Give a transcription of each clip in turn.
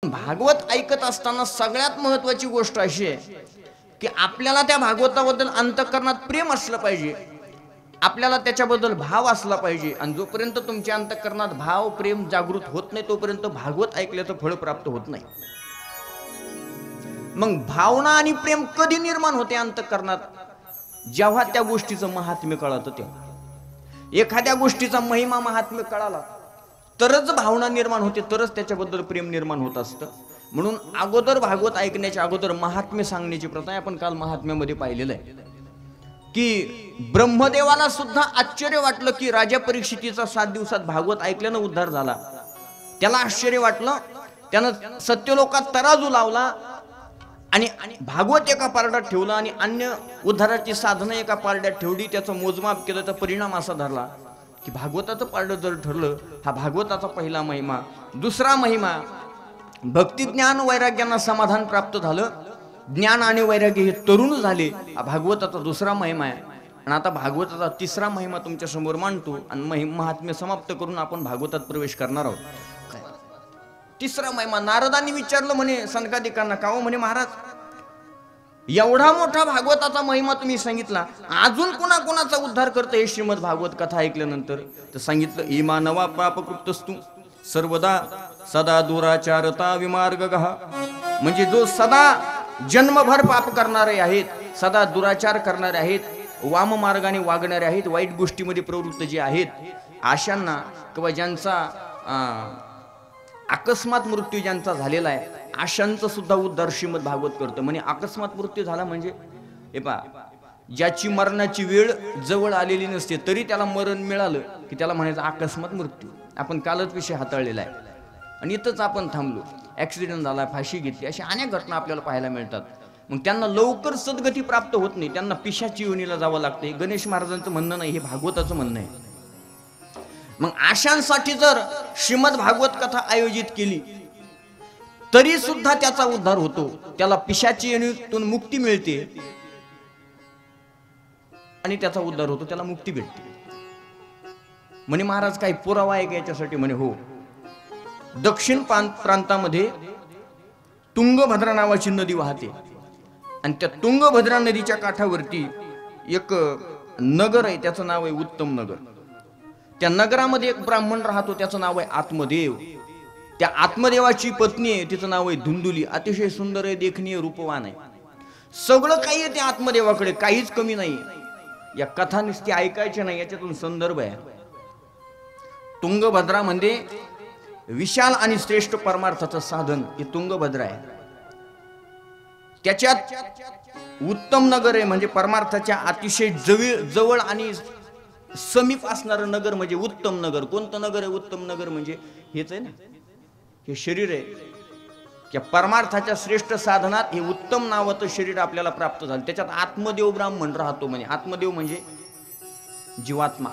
म्हणून भागवत ऐकत असताना सगळ्यात महत्वाची गोष्ट अशी आहे की आपल्याला त्या भागवताबद्दल अंतःकरणात प्रेम असलं पाहिजे, आपल्याला त्याच्याबद्दल भाव असला पाहिजे. आणि जोपर्यंत तुमच्या अंतःकरणात भाव प्रेम जागृत होत नाही तोपर्यंत भागवत ऐकल्याचं फळ प्राप्त होत नाही. मग भावना आणि प्रेम कधी निर्माण होते अंतःकरणात? जेव्हा त्या गोष्टीचं महात्म्य कळतं तेव्हा. एखाद्या गोष्टीचा महिमा महात्म्य कळाला तरच भावना निर्माण होते, तरच त्याच्याबद्दल प्रेम निर्माण होत असतं. म्हणून अगोदर भागवत ऐकण्याच्या अगोदर महात्म्य सांगण्याची प्रथा आहे. आपण काल महात्म्यामध्ये पाहिलेलं आहे की ब्रह्मदेवाला सुद्धा आश्चर्य वाटलं की राजा परीक्षितीचा 7 दिवसात भागवत ऐकल्यानं उद्धार झाला. त्याला आश्चर्य वाटलं, त्यानं सत्यलोकात तराजू लावला आणि भागवत एका पारड्यात ठेवला आणि अन्य उद्धाराची साधनं एका पारड्यात ठेवली. त्याचं मोजमाप केलं तर परिणाम असा धरला की भागवताचं पारडं जर ठरलं, हा भागवताचा पहिला महिमा. दुसरा महिमा, भक्ती ज्ञान वैराग्यांना समाधान प्राप्त झालं, ज्ञान आणि वैराग्य हे तरुण झाले, हा भागवताचा दुसरा महिमा आहे. आणि आता भागवताचा तिसरा महिमा तुमच्या समोर मांडतो आणि महात्म्य समाप्त करून आपण भागवतात प्रवेश करणार आहोत. तिसरा महिमा, नारदांनी विचारलं म्हणे सनकादिकांना, का हो म्हणे महाराज, एवढा मोठा भागवताचा महिमा तुम्ही सांगितला, अजून कोणाकोणाचा उद्धार करतं हे श्रीमद भागवत कथा ऐकल्यानंतर? तर सांगितलं, इमानवा पापकृतस्तु सर्वदा सदा दुराचारता विमार्गगः. म्हणजे जो सदा जन्मभर पाप करणारे आहेत, सदा दुराचार करणारे आहेत, वाम मार्गाने वागणारे आहेत, वाईट गोष्टीमध्ये प्रवृत्त जे आहेत, अशांना किंवा ज्यांचा अकस्मात मृत्यू ज्यांचा झालेला आहे, अशांचं सुद्धा उद्धार श्रीमद भागवत करतं. म्हणजे अकस्मात मृत्यू झाला म्हणजे हे पहा, ज्याची मरणाची वेळ जवळ आलेली नसते तरी त्याला मरण मिळालं की त्याला म्हणायचं अकस्मात मृत्यू. आपण कालच विषय हाताळलेला आहे आणि इथंच आपण थांबलो. ॲक्सिडेंट झाला, फाशी घेतली, अशा अनेक घटना आपल्याला पाहायला मिळतात. मग त्यांना लवकर सद्गती प्राप्त होत नाही, त्यांना पिशाची योनीला जावं लागते. गणेश महाराजांचं म्हणणं नाही, हे भागवताचं म्हणणं आहे. मग अशांसाठी जर श्रीमद भागवत कथा आयोजित केली तरी सुद्धा त्याचा उद्धार होतो, त्याला पिशाची योनीतून मुक्ती मिळते आणि त्याचा उद्धार होतो, त्याला मुक्ती भेटते. म्हणे महाराज काही पुरावा आहे का याच्यासाठी? म्हणे हो. दक्षिण प्रांतामध्ये तुंगभद्रा नावाची नदी वाहते आणि त्या तुंगभद्रा नदीच्या काठावरती एक नगर आहे, त्याचं नाव आहे उत्तम नगर. त्या नगरामध्ये एक ब्राह्मण राहतो, त्याचं नाव आहे आत्मदेव. त्या आत्मदेवाची पत्नी आहे, तिचं नाव आहे धुंदुली. अतिशय सुंदर आहे, देखणीय, रूपवान आहे. सगळं काही आहे त्या आत्मदेवाकडे, काहीच कमी नाही. या कथा नुसती ऐकायच्या नाही, याच्यातून संदर्भ आहे. तुंगभद्रा म्हणजे विशाल आणि श्रेष्ठ परमार्थाचं साधन हे तुंगभद्रा आहे. त्याच्यात उत्तम नगर आहे, म्हणजे परमार्थाच्या अतिशय जवळ आणि समीप असणारं नगर म्हणजे उत्तम नगर. कोणतं नगर आहे उत्तम नगर? म्हणजे हेच आहे ना, हे शरीर आहे. त्या परमार्थाच्या श्रेष्ठ साधनात हे उत्तम नावाचं शरीर आपल्याला प्राप्त झालं. त्याच्यात आत्मदेव ब्राह्मण राहतो. म्हणजे आत्मदेव म्हणजे जीवात्मा.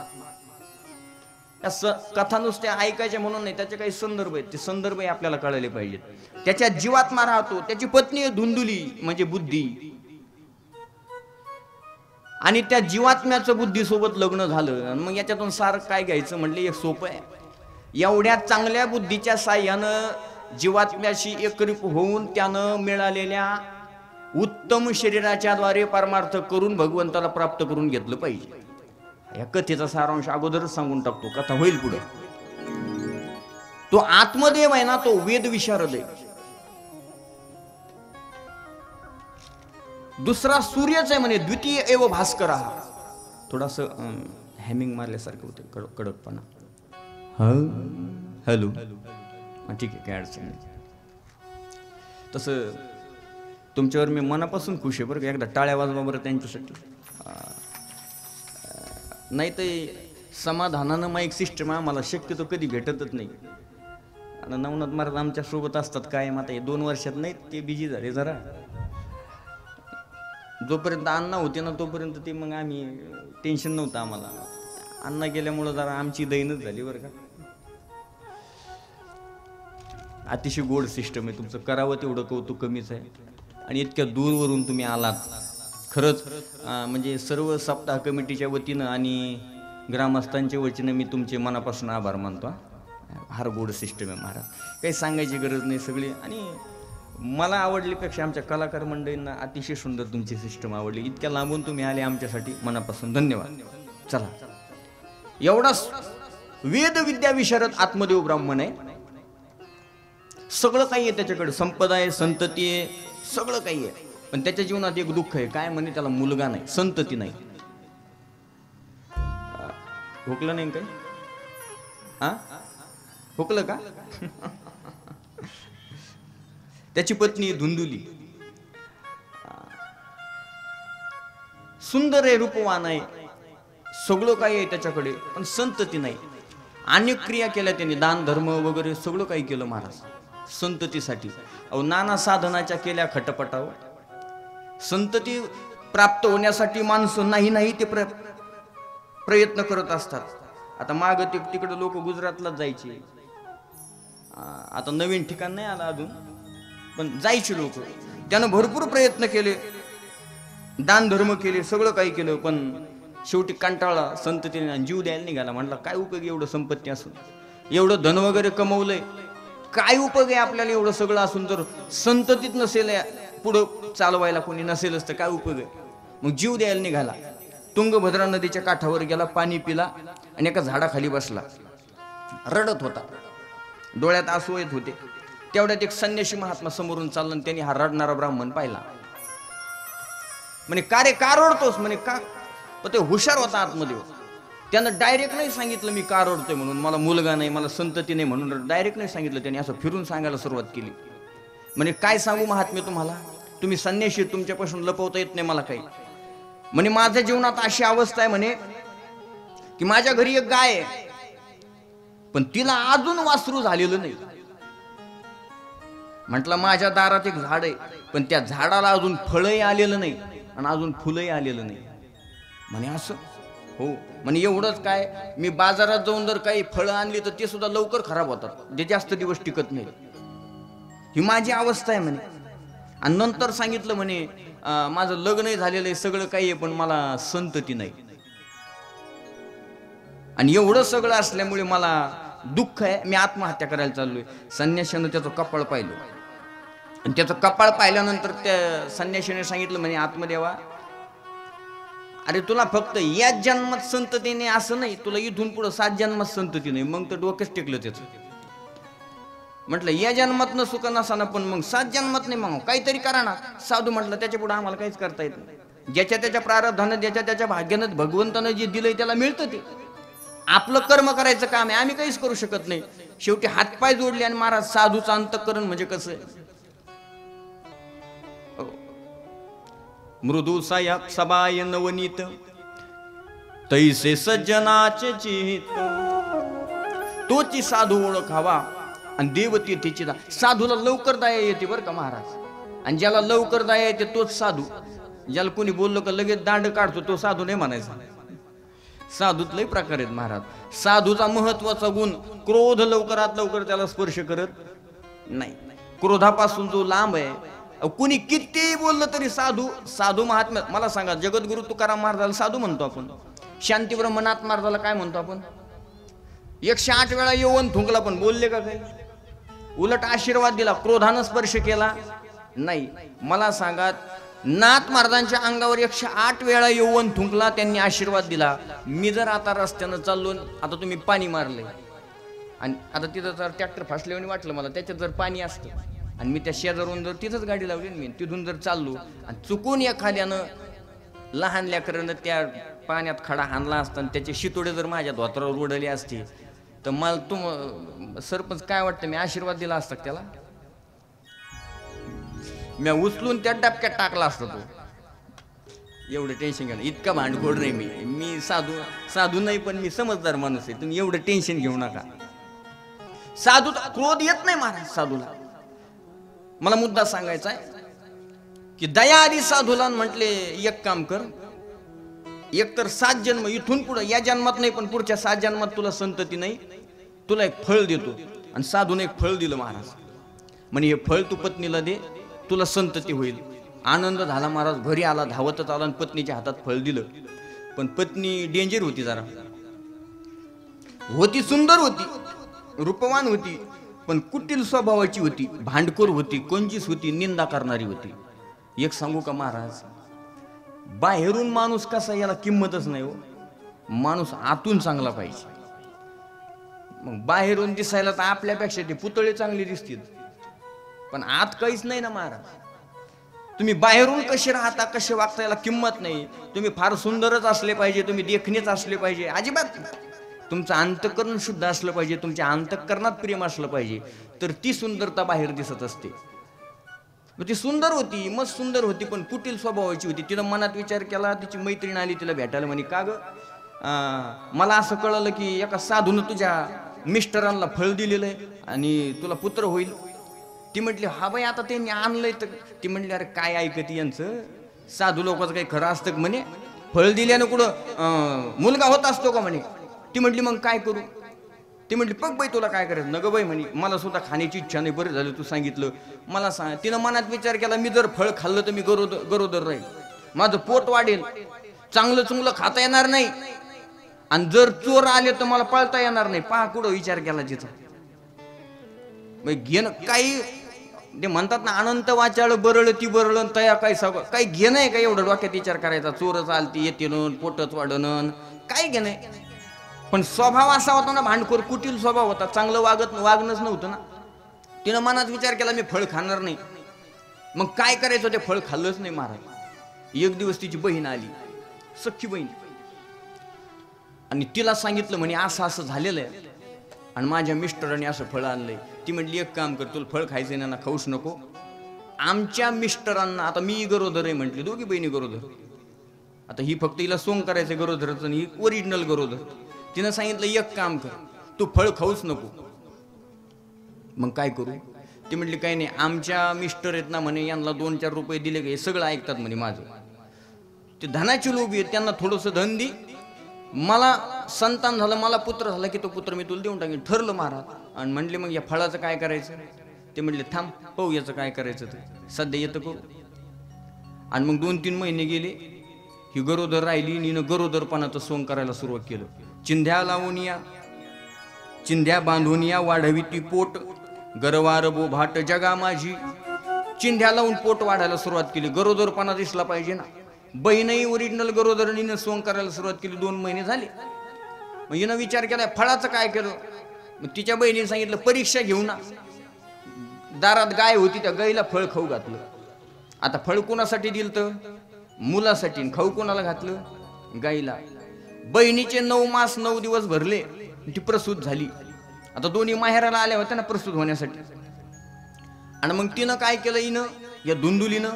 कथा नुसत्या ऐकायच्या म्हणून नाही, त्याचे काही संदर्भ आहेत, ते संदर्भही आपल्याला कळले पाहिजेत. त्याच्यात जीवात्मा राहतो, त्याची पत्नी आहे धुंदुली म्हणजे बुद्धी. आणि त्या जीवात्म्याचं बुद्धीसोबत लग्न झालं. मग याच्यातून सार काय घ्यायचं म्हटलं, एक सोपं आहे. एवढ्या चांगल्या बुद्धीच्या साह्यानं जीवात्म्याशी एकरूप होऊन त्यानं मिळालेल्या उत्तम शरीराच्या द्वारे परमार्थ करून भगवंताला प्राप्त करून घेतलं पाहिजे. या कथेचा सारांश अगोदरच सांगून टाकतो, कथा होईल पुढे. तो आत्मदेव आहे ना, तो वेद विशारद आहे. दुसरा सूर्यच आहे म्हणे, द्वितीय एव भास्कर. थोडास हॅमिंग मारल्यासारखं होते, कडकपणा. हॅलो, ठीक आहे, काय अडचण नाही. तसं तुमच्यावर मी मनापासून खुश आहे बरं का. एकदा टाळ्या वाजवा बरं त्यांच्यासाठी. नाही तर समाधानानं माईक सिस्टम आम्हाला शक्यतो कधी भेटतच नाही. आणि नवनाथ महाराज आमच्या सोबत असतात कायम. आता हे 2 वर्षात नाही, ते बिजी झाले जरा. जोपर्यंत अण्णा होते ना तोपर्यंत ते मग आम्ही टेन्शन नव्हतं आम्हाला. अण्णा गेल्यामुळं जरा आमची दैनच झाली बरं का. अतिशय गोड सिस्टम आहे तुमचं, करावं तेवढं कौतुक कमीच आहे. आणि इतक्या दूरवरून तुम्ही आलात, खरंच म्हणजे सर्व सप्ताह कमिटीच्या वतीनं आणि ग्रामस्थांच्या वतीनं मी तुमचे मनापासून आभार मानतो. फार गोड सिस्टम आहे महाराज, काही सांगायची गरज नाही सगळी. आणि मला आवडलीपेक्षा आमच्या कलाकार मंडळींना अतिशय सुंदर तुमची सिस्टम आवडली. इतक्या लांबून तुम्ही आले आमच्यासाठी, मनापासून धन्यवाद. चला, एवढाच वेद विद्या विशारद आत्मदेव ब्राह्मण आहे, सगळं काही आहे त्याच्याकडे, संपदा आहे, संतती आहे, सगळं काही आहे. पण त्याच्या जीवनात एक दुःख आहे, काय म्हणे, त्याला मुलगा नाही, संतती नाही. हुकलं नाही काही? हा, हुकलं का? त्याची पत्नी धुंदुली, सुंदर आहे, रूपवान आहे, सगळं काही आहे त्याच्याकडे, पण संतती नाही. अनेक क्रिया केल्या त्यांनी, दान धर्म वगैरे सगळं काही केलं महाराज संततीसाठी. अहो, नाना साधनाच्या केल्या खटपटावर. संतती प्राप्त होण्यासाठी माणसं नाही ते प्रयत्न करत असतात. आता माग तिकडे लोक गुजरातलाच जायचे, आता नवीन ठिकाण नाही आलं अजून, पण जायचे लोक. त्यानं भरपूर प्रयत्न केले, दान धर्म केले, सगळं काही केलं, पण शेवटी कंटाळा, संततीने जीव द्यायला निघाला. म्हटलं काय उपयोग एवढं संपत्ती असून, एवढं धन वगैरे कमवलंय, काय उपयोग आहे आपल्याला एवढं सगळं असून, जर संततीत नसेल, पुढं चालवायला कोणी नसेलच तर काय उपयोग आहे. मग जीव द्यायला निघाला. तुंगभद्रा नदीच्या काठावर गेला, पाणी पिला आणि एका झाडाखाली बसला, रडत होता, डोळ्यात आसू येत होते. तेवढ्यात एक संन्यासी महात्मा समोरून चालला आणि त्यांनी हा रडणारा ब्राह्मण पाहिला. म्हणे का रे, का रडतोस? म्हणे का? पण ते हुशार होता आत्मदेव, त्यानं डायरेक्ट नाही सांगितलं मी का रडतोय म्हणून, मला मुलगा नाही, मला संतती नाही म्हणून डायरेक्ट नाही सांगितलं. त्यांनी असं फिरून सांगायला सुरुवात केली. म्हणे काय सांगू महात्मे तुम्हाला, तुम्ही संन्यासी, तुमच्यापासून लपवता येत नाही मला काही. म्हणे माझ्या जीवनात अशी अवस्था आहे म्हणे की माझ्या घरी एक गाय आहे, पण तिला अजून वासरू झालेलं नाही. म्हटलं माझ्या दारात एक झाड आहे, पण त्या झाडाला अजून फळही आलेलं नाही आणि अजून फुलही आलेलं नाही. म्हणे असं? हो. म्हणे एवढंच काय, मी बाजारात जाऊन जर काही फळं आणली तर ते सुद्धा लवकर खराब होतात, जे जास्त दिवस टिकत नाही. ही माझी अवस्था आहे म्हणे. आणि नंतर सांगितलं म्हणे माझं लग्नही झालेलं आहे, सगळं काही आहे, पण मला संतती नाही. आणि एवढं सगळं असल्यामुळे मला दुःख आहे, मी आत्महत्या करायला चाललोय. संन्याशानं त्याचं कपाळ पाहिलं आणि त्याचं कपाळ पाहिल्यानंतर त्या संन्याशाने सांगितलं म्हणे आत्मदेवा, अरे तुला फक्त याच जन्मात संतती नाही असं नाही, तुला इथून पुढे 7 जन्मात संतती नाही. मग तर डोकंच टेकलं त्याचं. म्हटलं या जन्मात न सुख नसाना, पण मग 7 जन्मात नाही, मग काहीतरी करा ना. साधू म्हटलं त्याच्या पुढे आम्हाला काहीच करता येत नाही. ज्याच्या त्याच्या प्रारब्धानं, ज्याच्या त्याच्या भाग्यानं भगवंतानं जे दिलंय त्याला मिळतं ते. आपलं कर्म करायचं काम आहे, आम्ही काहीच करू शकत नाही. शेवटी हातपाय जोडले आणि महाराज साधूचं अंतःकरण म्हणजे कसं आहे, मृदू सबाय नवनीत तैसे सज्जनाचे चित, तोची साधू ओळखावा आणि देवती तिची. साधूला लवकर दया येते बरं का महाराज, आणि ज्याला लवकर दया येते तोच साधू. ज्याला कोणी बोललो का लगेच दांड काढतो तो साधू नाही म्हणायचा. साधूत लय प्रकार आहेत महाराज. साधूचा महत्वाचा गुण, क्रोध लवकरात लवकर त्याला स्पर्श करत नाही. क्रोधापासून जो लांब आहे, कुणी किती बोललं तरी साधू महात्मा. मला सांगा, जगद्गुरु तुकाराम महाराजाला साधू म्हणतो आपण, शांतीब्रह्म नाथ महाराजाला काय म्हणतो आपण? 108 वेळा येऊन थुंकला पण बोलले का काही? उलट आशीर्वाद दिला, क्रोधानं स्पर्श केला नाही. मला सांगा, नाथ महाराजांच्या अंगावर 108 वेळा येऊन थुंकला, त्यांनी आशीर्वाद दिला. मी जर आता रस्त्यानं चाललो, आता तुम्ही पाणी मारले आणि आता तिथं जर ट्रॅक्टर फासल्याने वाटलं मला, त्याच्यात जर पाणी असतं आणि मी त्या शेजारून जर तिथंच गाडी लावली, मी तिथून जर चाललो आणि चुकून एखाद्यानं लहान लेकरानं त्या पाण्यात खडा हाणला असता आणि त्याचे शितोडे जर माझ्या धोत्रावर उडले असते, तर मला सरपंच काय वाटतं, मी आशीर्वाद दिला असता त्याला? मी उचलून त्या डबक्यात टाकला असता तो. एवढं टेन्शन घ्या, इतका भांडखोड नाही मी साधू नाही, पण मी समजदार माणूस आहे. तुम्ही एवढं टेन्शन घेऊ नका. साधू क्रोध येत नाही महाराज साधूला. मला मुद्दा सांगायचा आहे की दया आली साधूला, म्हटले एक काम कर, एक तर 7 जन्म इथून पुढे, या जन्मात नाही पण पुढच्या 7 जन्मात तुला संतती नाही, तुला एक फळ देतो. आणि साधूने एक फळ दिलं महाराज. म्हणे हे फळ तू पत्नीला दे, तुला संतती होईल. आनंद झाला महाराज. घरी आला, धावतच आला आणि पत्नीच्या हातात फळ दिलं. पण पत्नी डेंजर होती, जरा होती, सुंदर होती, रूपवान होती पण कुटील स्वभावाची होती, भांडखोर होती, कंजूस होती, निंदा करणारी होती. एक सांगू का महाराज, बाहेरून माणूस कसा याला किंमतच नाही हो. माणूस आतून चांगला पाहिजे. मग बाहेरून दिसायला तर आपल्यापेक्षा ते पुतळे चांगले दिसतील, पण आत काहीच नाही ना महाराज. तुम्ही बाहेरून कसे राहता, कसे वागता याला किंमत नाही. तुम्ही फार सुंदरच असले पाहिजे, तुम्ही देखणेच असले पाहिजे, अजिबात. तुमचं अंतःकरण शुद्ध असलं पाहिजे, तुमच्या अंतःकरणात प्रेम असलं पाहिजे, तर ती सुंदरता बाहेर दिसत असते. मग ती सुंदर होती, मस्त सुंदर होती, पण कुटील स्वभावाची होती. तिनं मनात विचार केला, तिची मैत्रीण आली तिला भेटायला, म्हणे का ग, मला असं कळलं की एका साधूनं तुझ्या मिस्टरांना फळ दिलेलं आहे आणि तुला पुत्र होईल. ती म्हटली हा बाई आता त्यांनी आणलंय तर. ती म्हटली अरे काय ऐकते यांचं, साधू लोकांचं काही खरं असतं का म्हणे, फळ दिल्यानं कुठं मुलगा होत असतो का म्हणे. ती म्हटली मग काय करू. ती म्हटली बघ बाई तुला काय करायचं. नग बाई म्हणे मला सुद्धा खाण्याची इच्छा नाही, बरं झालं तू सांगितलं मला. सांग. तिनं मनात विचार केला मी जर फळ खाल्लं तर मी गरोदर राहील, माझं पोट वाढेल, चांगलं चुंगलं खाता येणार नाही, आणि जर चोर आले तर मला पळता येणार नाही. पहा कुठं विचार केला तिचा. घेणं काही ते म्हणतात ना, अनंत वाचाळ बरळ ती बरळ तया काही सगळं काही घेणं आहे का एवढं डोक्यात विचार करायचा. चोर चालती येते पोटच वाढणं काय घेणं. पण स्वभाव असा होता ना भांडखोर, कुटील स्वभाव होता, चांगलं वागणंच नव्हतं ना. तिनं मनात विचार केला मी फळ खाणार नाही. मग काय करायचं, ते फळ खाल्लंच नाही महाराज. एक दिवस तिची बहीण आली, सख्खी बहीण, आणि तिला सांगितलं म्हणे असं असं झालेलं आहे आणि माझ्या मिस्टरांनी असं फळ आणलंय. ती म्हटली एक काम कर, तुला फळ खायचं नाही ना, खाऊच नको. आमच्या मिस्टरांना, आता मी गरोदर आहे म्हटली, दोघी बहिणी गरोदर, आता ही फक्त हिला सोंग करायचं गरोदरचं, ही ओरिजिनल गरोदर. तिनं सांगितलं एक काम कर, तू फळ खाऊच नको. मग काय करू. ती म्हटली काही नाही, आमच्या मिस्टर आहेत ना म्हणे, यांना 2-4 रुपये दिले का हे सगळं ऐकतात म्हणे माझं. ते धनाची लोभी आहेत, त्यांना थोडंसं धन दे, मला संतान झालं, मला पुत्र झाला की तो पुत्र मी तुला देऊन टाकेन. ठरलं महाराज. आणि म्हणले मग या फळाचं काय करायचं. ते म्हटले थांब पाहू याचं काय करायचं, ते सध्या येतं करू. आणि मग 2-3 महिने गेले, ही गरोदर राहिली. नीनं गरोदरपणाचं सोंग करायला सुरुवात केलं. चिंध्या लावून या, चिंध्या बांधून या, वाढवी ती पोट, गरवार बोभाट जगा माझी. चिंध्या लावून पोट वाढायला सुरुवात केली. गरोदरपणा दिसला पाहिजे ना. बहीणही ओरिजिनल गरोदरणीनं सोंग करायला सुरुवात केली. 2 महिने झाले. मग हिनं विचार केला फळाचं काय केलं. मग तिच्या बहिणीने सांगितलं परीक्षा घेऊ ना. दारात गाय होती, त्या गाईला फळ खाऊ घातलं. आता फळ कोणासाठी दिलं तर मुलासाठी, खाऊ कोणाला घातलं, गाईला. बहिणीचे 9 मास 9 दिवस भरले, ती प्रसूत झाली. आता दोन्ही माहेराला आल्या होत्या ना प्रसूत होण्यासाठी. आणि मग तिनं काय केलं, हिनं या धुंदुलीनं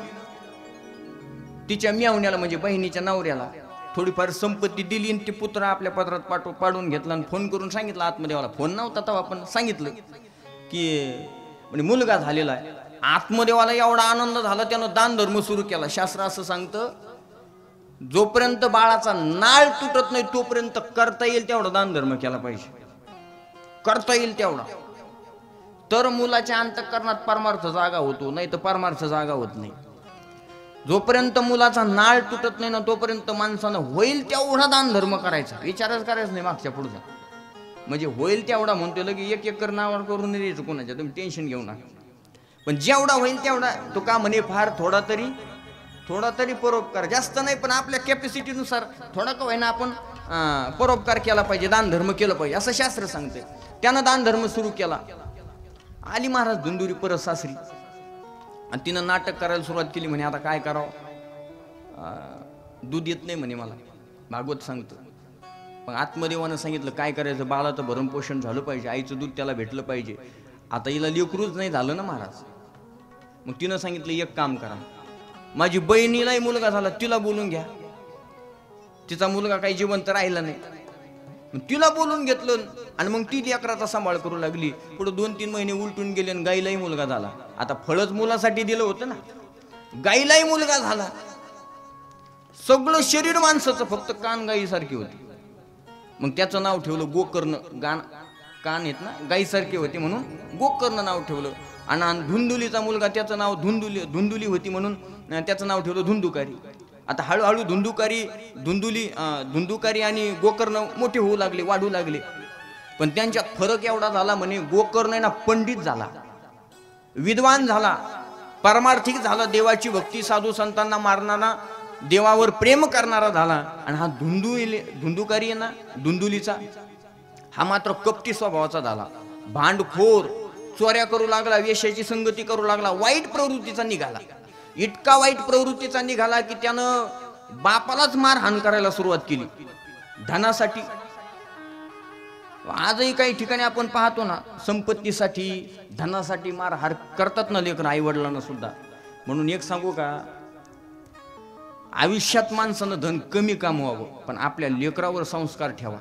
तिच्या म्यावण्याला म्हणजे बहिणीच्या नवऱ्याला थोडीफार संपत्ती दिली. आणि ती पुत्र आपल्या पत्रात पाडून घेतला आणि फोन करून सांगितलं आत्मदेवाला. फोन नव्हता तेव्हा, पण सांगितलं की म्हणजे मुलगा झालेला आहे. आत्मदेवाला एवढा आनंद झाला, त्यानं दान धर्म सुरू केला. शास्त्र असं सांगतं जोपर्यंत बाळाचा नाळ तुटत नाही तोपर्यंत करता येईल तेवढा दान धर्म केला पाहिजे. करता येईल तेवढा, तर मुलाच्या अंतःकरणात परमार्थ जागा होतो, नाही तर परमार्थ जागा होत नाही. जोपर्यंत मुलाचा नाळ तुटत नाही ना तोपर्यंत माणसानं होईल तेवढा दान धर्म करायचा. विचारच करायचा नाही मागच्या पुढचा. म्हणजे होईल तेवढा म्हणतो की 1 एकर नावावर करून द्यायचं कोणाच्या, तुम्ही टेन्शन घेऊ नका. पण जेवढा होईल तेवढा, तो का म्हणे फार थोडा तरी परोपकार, जास्त नाही पण आपल्या कॅपॅसिटीनुसार थोडा का होईना आपण परोपकार केला पाहिजे, दान धर्म केलं पाहिजे, असं शास्त्र सांगते. त्यानं दान धर्म सुरू केला. आली महाराज धुंदुरी परत सासरी आणि तिनं नाटक करायला सुरुवात केली. म्हणे आता काय करावं, दूध येत नाही म्हणे मला, भागवत सांगतो. मग आत्मदेवानं सांगितलं काय करायचं, बाळाचं भरण पोषण झालं पाहिजे, आईचं दूध त्याला भेटलं पाहिजे. आता हिला लेकरूच नाही झालं ना महाराज. मग तिनं सांगितलं एक काम करा, माझी बहिणीलाही मुलगा झाला तिला बोलून घ्या. तिचा मुलगा काही जिवंत राहिला नाही, तिला बोलून घेतलं आणि मग ती लेकराचा सांभाळ करू लागली. पुढे 2-3 महिने उलटून गेले आणि गाईलाही मुलगा झाला. आता फळच मुलासाठी दिलं होतं ना, गाईलाही मुलगा झाला. सगळं शरीर माणसाचं, फक्त कान गाईसारखी होती. मग त्याचं नाव ठेवलं गोकर्ण. कान आहेत ना गाईसारखे होते म्हणून गोकर्ण नाव ठेवलं. आणि धुंदुलीचा मुलगा, त्याचं नाव धुंदुली होती म्हणून त्याचं नाव ठेवलं धुंदुकारी. आता हळूहळू धुंदुकारी आणि गोकर्ण मोठे होऊ लागले, वाढू लागले. पण त्यांच्यात फरक एवढा झाला म्हणे, गोकर्ण ना पंडित झाला, विद्वान झाला, परमार्थिक झाला, देवाची भक्ती, साधू संतांना मारणारा, देवावर प्रेम करणारा झाला. आणि हा धुंदुकारी आहे ना, धुंदुलीचा, हा मात्र कपटी स्वभावाचा झाला, भांडखोर, चोऱ्या करू लागला, वेश्याची संगती करू लागला, वाईट प्रवृत्तीचा निघाला. इतका वाईट प्रवृत्तीचा निघाला की त्यानं बापालाच मारहाण करायला सुरुवात केली धनासाठी. आजही काही ठिकाणी आपण पाहतो ना, संपत्तीसाठी, धनासाठी मारहाण करतात ना लेकरं, आई वडिलांना सुद्धा. म्हणून एक सांगू का, आयुष्यात माणसानं धन कमी कमवावं, पण आपल्या लेकरावर संस्कार ठेवा,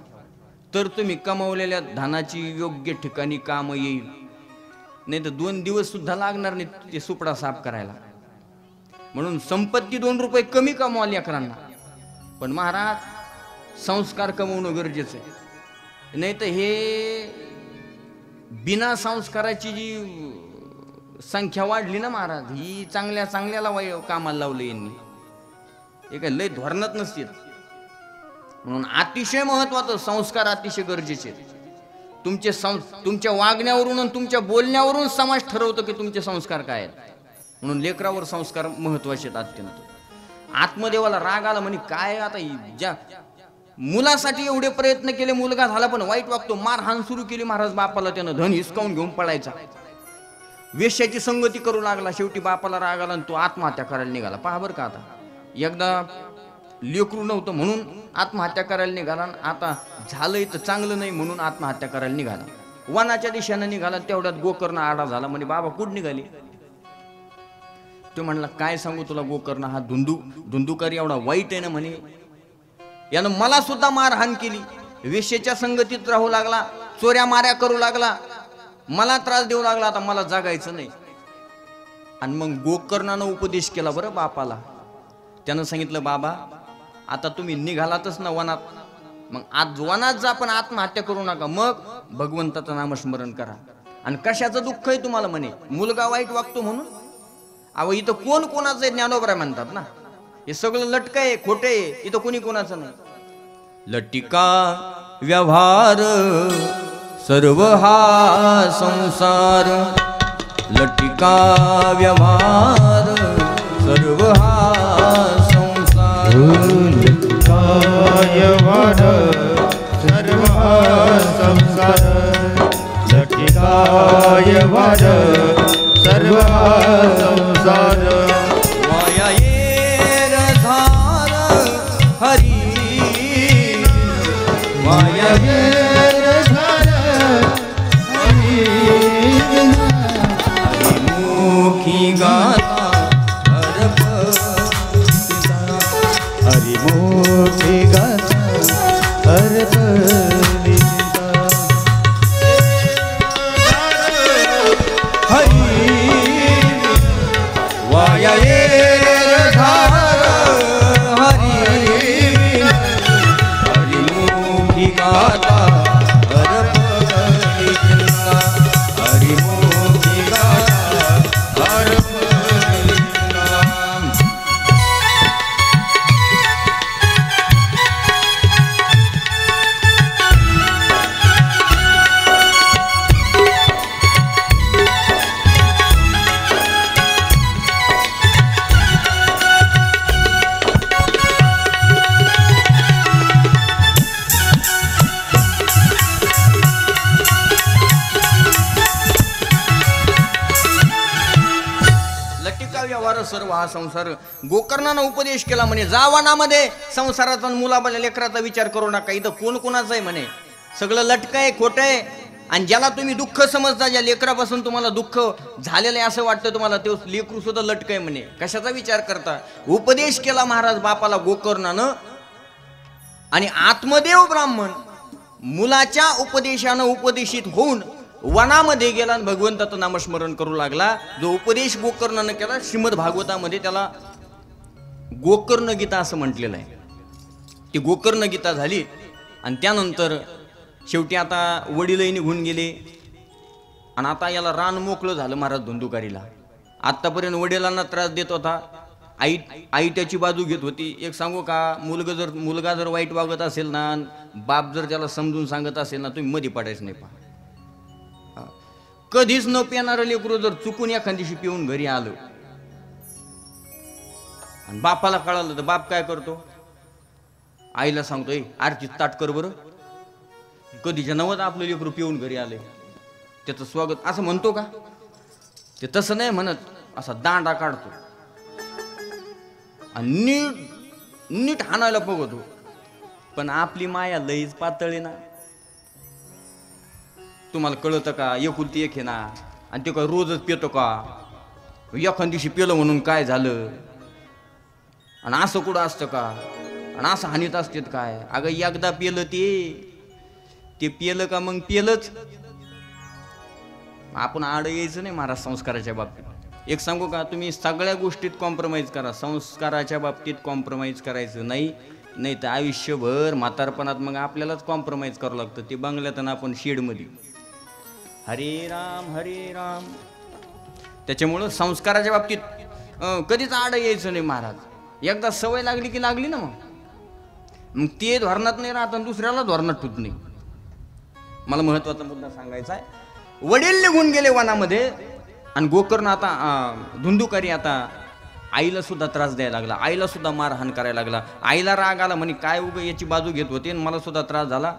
तर तुम्ही कमावलेल्या धनाची योग्य ठिकाणी काम येईल. नाही तर 2 दिवस सुद्धा लागणार नाही ते सुपडा साफ करायला. म्हणून संपत्ती 2 रुपये कमी कमवा लेकरांना, पण महाराज संस्कार कमवणं गरजेचं आहे. नाही तर हे बिना संस्काराची जी संख्या वाढली ना महाराज, ही चांगल्या चांगल्याला कामाला लावलं यांनी, हे काय लय धोरणात नसतील. म्हणून अतिशय महत्वाचं संस्कार अतिशय गरजेचे. तुमच्या वागण्यावरून आणि तुमच्या बोलण्यावरून समाज ठरवतो की तुमचे संस्कार काय आहेत. म्हणून लेकरावर संस्कार महत्वाचे आहेत अत्यंत. आत्मदेवाला राग आला म्हणे, काय आता ज्या मुलासाठी एवढे प्रयत्न केले, मुलगा झाला पण वाईट वागतो, मारहाण सुरू केली महाराज बापाला, त्यानं धन हिसकावून घेऊन पळायचा, वेश्याची संगती करू लागला. शेवटी बापाला राग आला आणि तो आत्महत्या करायला निघाला. पहा बरं का, आता एकदा लेकरू नव्हतं म्हणून आत्महत्या करायला निघाला, आता झालंय तर चांगलं नाही म्हणून आत्महत्या करायला निघाला. वनाच्या दिशेनं निघाला, तेवढ्यात गोकर्ण आडा झाला. म्हणे, बाबा कुठं निघाली? तो म्हणला, काय सांगू तुला गोकर्ण, हा धुंदुकारी एवढा वाईट आहे ना म्हणे, यानं मला सुद्धा मारहाण केली, वेश्येच्या संगतीत राहू लागला, चोऱ्या माऱ्या करू लागला, मला त्रास देऊ लागला, आता मला जगायचं नाही. आणि मग गोकर्णानं उपदेश केला बरं बापाला. त्यानं सांगितलं, बाबा आता तुम्ही निघालातच ना वनात, मग आज वनात जा, पण आत्महत्या करू नका, मग भगवंताचं नामस्मरण करा. आणि कशाचं दुःख आहे तुम्हाला म्हणे, मुलगा वाईट वागतो म्हणून? अहो इथं कोण कोणाचं आहे, ज्ञानोबराय म्हणतात ना, हे सगळं लटक आहे, खोटे आहे, इथं कोणी कोणाचं नाही. लटिका व्यवहार सर्व हा संसार, लटिका व्यवहार सर्व हा संसार, लटिका व्यवहार सर्व हा संसार, लटिका व्यवहार सर्व हा संसार. माया येर धार हरी, माया येर धार हरी, हरिमुखी गाता हरिमुखी गाता हरपलिता. हरी वाया येर धार हरी, हरिमुखी गाता हरपलिता, हरिमुखी गाता हरपलिता. सर्व हा संसार. गोकर्णानं उपदेश केला म्हणे, जा वनामध्ये, संसाराचा मुलाबाला लेकराचा विचार करू नका, इथं कोण कोणाचं आहे म्हणे, सगळं लटक आहे, खोटं आहे. आणि ज्याला तुम्ही दुःख समजता, ज्या लेकरापासून तुम्हाला दुःख झालेलं आहे असं वाटतं तुम्हाला, ते लेकरू सुद्धा लटक आहे म्हणे, कशाचा विचार करता. उपदेश केला महाराज बापाला गोकर्णानं. आणि आत्मदेव ब्राह्मण मुलाच्या उपदेशानं उपदेशित होऊन वनामध्ये गेला आणि भगवंताचं नामस्मरण करू लागला. जो उपदेश गोकर्णानं केला, श्रीमद भागवतामध्ये त्याला गोकर्ण गीता असं म्हटलेलं आहे. ती गोकर्ण गीता झाली. आणि त्यानंतर शेवटी आता वडीलही निघून गेले आणि आता याला रान मोकळं झालं महाराज धुंदुकारीला. आत्तापर्यंत वडिलांना त्रास देत होता, आई त्याची बाजू घेत होती. एक सांगू का, मुलगा जर वाईट वागत असेल ना, बाप जर त्याला समजून सांगत असेल ना, तुम्ही मध्ये पडायचं नाही. पहा, कधीच न पिणारं लेकरू जर चुकून एखाद दिवशी पिऊन घरी आलं आणि बापाला कळालं तर बाप काय करतो, आईला सांगतो, आरतीच ताट कर बरं. कधीच्या नवत आपलं लेकरू पिऊन घरी आले, त्याचं स्वागत असं म्हणतो का? ते तसं नाही म्हणत, असा दांडा काढतो आणि नीट नीट हाणायला बघतो. पण आपली माया लईच पातळी ना. तुम्हाला कळतं का, एकुलती एक आहे ना, आणि ते काय रोजच पितो का? एखाद दिवशी पिलं म्हणून काय झालं, आणि असं कुठं असतं का, आणि असं हानीत असतेत काय? अगं एकदा पिलं ते पिलं का मग पिलंच. आपण आड यायचं नाही महाराज संस्काराच्या बाबतीत. एक सांगू का, तुम्ही सगळ्या गोष्टीत कॉम्प्रोमाइज करा, संस्काराच्या बाबतीत कॉम्प्रोमाइज करायचं नाही. नाही तर आयुष्यभर म्हातारपणात मग आपल्यालाच कॉम्प्रोमाइज करावं लागतं. ते बंगल्यात आणि आपण शेडमध्ये. हरे राम हरे राम. त्याच्यामुळं संस्काराच्या बाबतीत कधीच आड यायचं नाही महाराज. एकदा सवय लागली की लागली ना, मग ते धोरणात नाही राहत आणि दुसऱ्याला धोरणात ठेवत नाही. मला महत्वाचा मुद्दा सांगायचा आहे. वडील निघून गेले वनामध्ये आणि गोकर्ण आता धुंदुकारी आता आईला सुद्धा त्रास द्यायला लागला, आईला सुद्धा मारहाण करायला लागला. आईला राग आला, म्हणे काय उग याची बाजू घेत होते आणि मला सुद्धा त्रास झाला.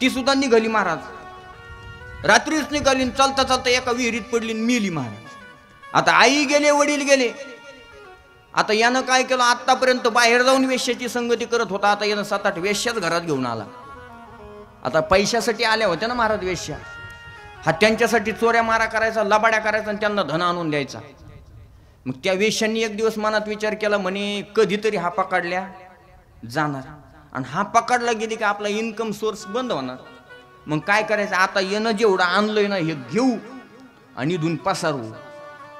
ती सुद्धा निघाली महाराज, रात्रीच निघाली, चालता चालता एका विहिरीत पडली आणि मेली महाराज. आता आई गेले, वडील गेले. आता यानं काय केलं, आतापर्यंत बाहेर जाऊन वेश्याची संगती करत होता, आता यानं 7-8 वेश्याच घरात घेऊन आला. आता पैशासाठी आल्या होत्या ना महाराज वेश्या, हा त्यांच्यासाठी चोऱ्या मारा करायचा, लबाड्या करायचा आणि त्यांना धन आणून द्यायचा. मग त्या वेश्यांनी एक दिवस मनात विचार केला, म्हणे कधीतरी हा पकडल्या जाणार, आणि हा पकडला गेली की आपला इन्कम सोर्स बंद होणार. मग काय करायचं, आता येणं जेवढं आणलंय ना हे घेऊ आणि इथून पसारू.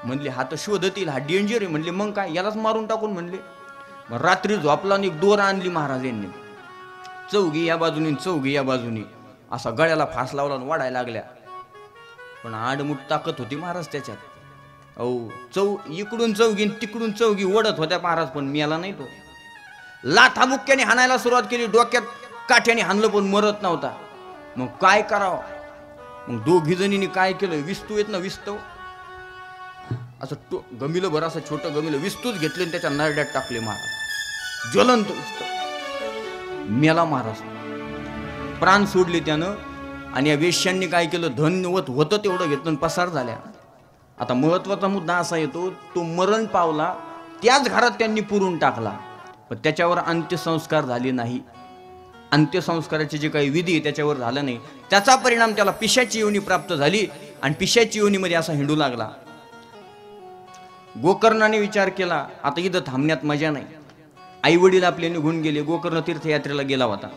म्हणले हा तर शोधत येईल, हा डेंजर आहे. म्हणले मग काय, यालाच मारून टाकून म्हणले. मग रात्री झोपला आणि एक दोर आणली महाराज यांनी, चौघी या बाजूनी चौघी या बाजूनी, असा गळ्याला फास लावला आणि वाढायला लागल्या. पण आडमुठ ताकद होती महाराज त्याच्यात. इकडून चौघी तिकडून चौघी ओढत होत्या महाराज, पण मेला नाही तो. लाथाबुक्क्याने हाणायला सुरुवात केली, डोक्यात काठ्याने हाणलं पण मरत नव्हता. मग काय करावं, मग दोघी जणींनी काय केलं, विस्तू येत ना, विस्तव असं गमिलं भर, असं छोटं गमिलं विस्तूच घेतले आणि त्याच्या नरड्यात टाकले महाराज. ज्वलंत विस्तव, मेला महाराज, प्राण सोडले त्यानं. आणि या वेश्यांनी काय केलं, धन्यवत होतं तेवढं घेतलं आणि पसार झाल्या. आता महत्वाचा मुद्दा असा येतो, तो मरण पावला, त्याच घरात त्यांनी पुरून टाकला, पण त्याच्यावर अंत्यसंस्कार झाले नाही. अंत्यसंस्काराचे जे काही विधी त्याच्यावर झालं नाही. त्याचा परिणाम त्याला पिशाची योनी प्राप्त झाली आणि पिशाची योनीमध्ये असा हिंडू लागला. गोकर्णाने विचार केला, आता इथं थांबण्यात मजा नाही. आई वडील आपले निघून गेले, गोकर्ण तीर्थयात्रेला गेला होता.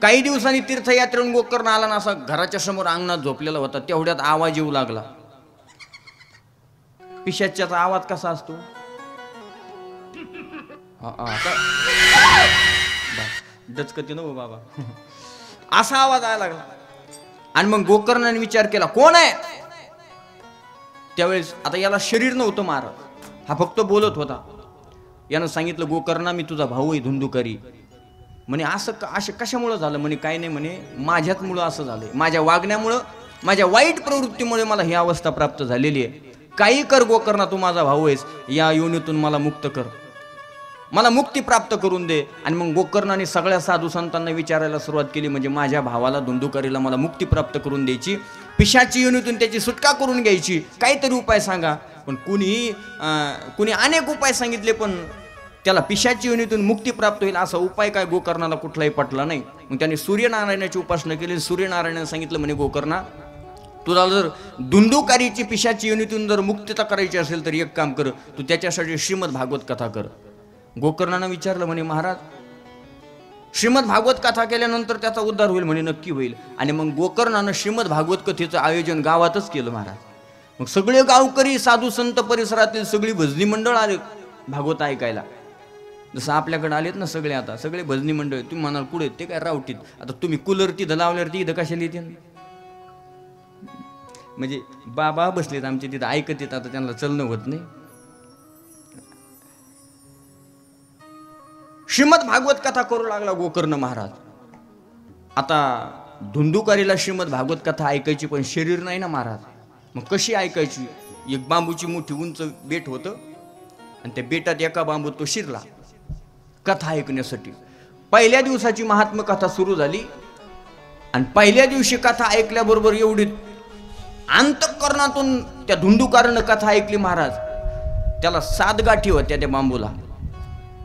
काही दिवसांनी तीर्थयात्रेहून गोकर्ण आला ना, असा घराच्या समोर अंगणात झोपलेला होता. तेवढ्यात आवाज येऊ लागला. पिशाच्याचा आवाज कसा असतो, डचकती न बाबा, असा आवाज यायला लागला. आणि मग गोकर्णाने विचार केला, कोण आहे? त्यावेळेस आता याला शरीर नव्हतं महाराज, हा फक्त बोलत होता. यानं सांगितलं, गोकर्णा मी तुझा भाऊ आहे धुंदुकारी. म्हणे असं कशामुळं झालं? म्हणे काय नाही, म्हणे माझ्याच मुळं असं झालंय, माझ्या वागण्यामुळं, माझ्या वाईट प्रवृत्तीमुळे मला ही अवस्था प्राप्त झालेली आहे. काही कर गोकर्णा, तू माझा भाऊ आहेस, या योनीतून मला मुक्त कर, मला मुक्ती प्राप्त करून दे. आणि मग गोकर्णाने सगळ्या साधू संतांना विचारायला सुरुवात केली, म्हणजे माझ्या भावाला धुंदुकारीला मला मुक्ती प्राप्त करून द्यायची, पिशाची योनीतून त्याची सुटका करून घ्यायची, काहीतरी उपाय सांगा. पण कुणी अनेक उपाय सांगितले, पण त्याला पिशाची योनीतून मुक्ती प्राप्त होईल असा उपाय काय गोकर्णाला कुठलाही पटला नाही. मग त्याने सूर्यनारायणाची उपासना केली. सूर्यनारायणाने सांगितलं, म्हणे गोकर्णा, तुला जर धुंदुकारीची पिशाची योनीतून जर मुक्तता करायची असेल तर एक काम कर, तू त्याच्यासाठी श्रीमद भागवत कथा कर. गोकर्णानं विचारलं, म्हणे महाराज श्रीमद भागवत कथा केल्यानंतर त्याचा उद्धार होईल? म्हणे नक्की होईल. आणि मग गोकर्णानं श्रीमद भागवत कथेचं आयोजन गावातच केलं महाराज. मग सगळे गावकरी, साधू संत, परिसरातील सगळी भजनी मंडळ आले भागवत ऐकायला. जसं आपल्याकडे आलेत ना सगळे, आता सगळे भजनी मंडळ. तुम्ही म्हणाल कुठे? ते काय रावटीत. आता तुम्ही कूलर तिथं लावल्यावर इथं कशाला येते? म्हणजे बाबा बसलेत आमचे तिथं ऐकत येत, आता त्यांना चलणं होत नाही. श्रीमद भागवत कथा करू लागला गोकर्ण महाराज. आता धुंदुकारीला श्रीमद भागवत कथा ऐकायची, पण शरीर नाही ना महाराज. मग कशी ऐकायची? एक बांबूची मोठी उंच बेट होतं आणि त्या बेटात एका बांबूत तो शिरला कथा ऐकण्यासाठी. पहिल्या दिवसाची महात्म्य कथा सुरू झाली आणि पहिल्या दिवशी कथा ऐकल्याबरोबर एवढी अंतःकरणातून त्या धुंदुकारानं कथा ऐकली महाराज. त्याला 7 गाठी होत्या त्या बांबूला.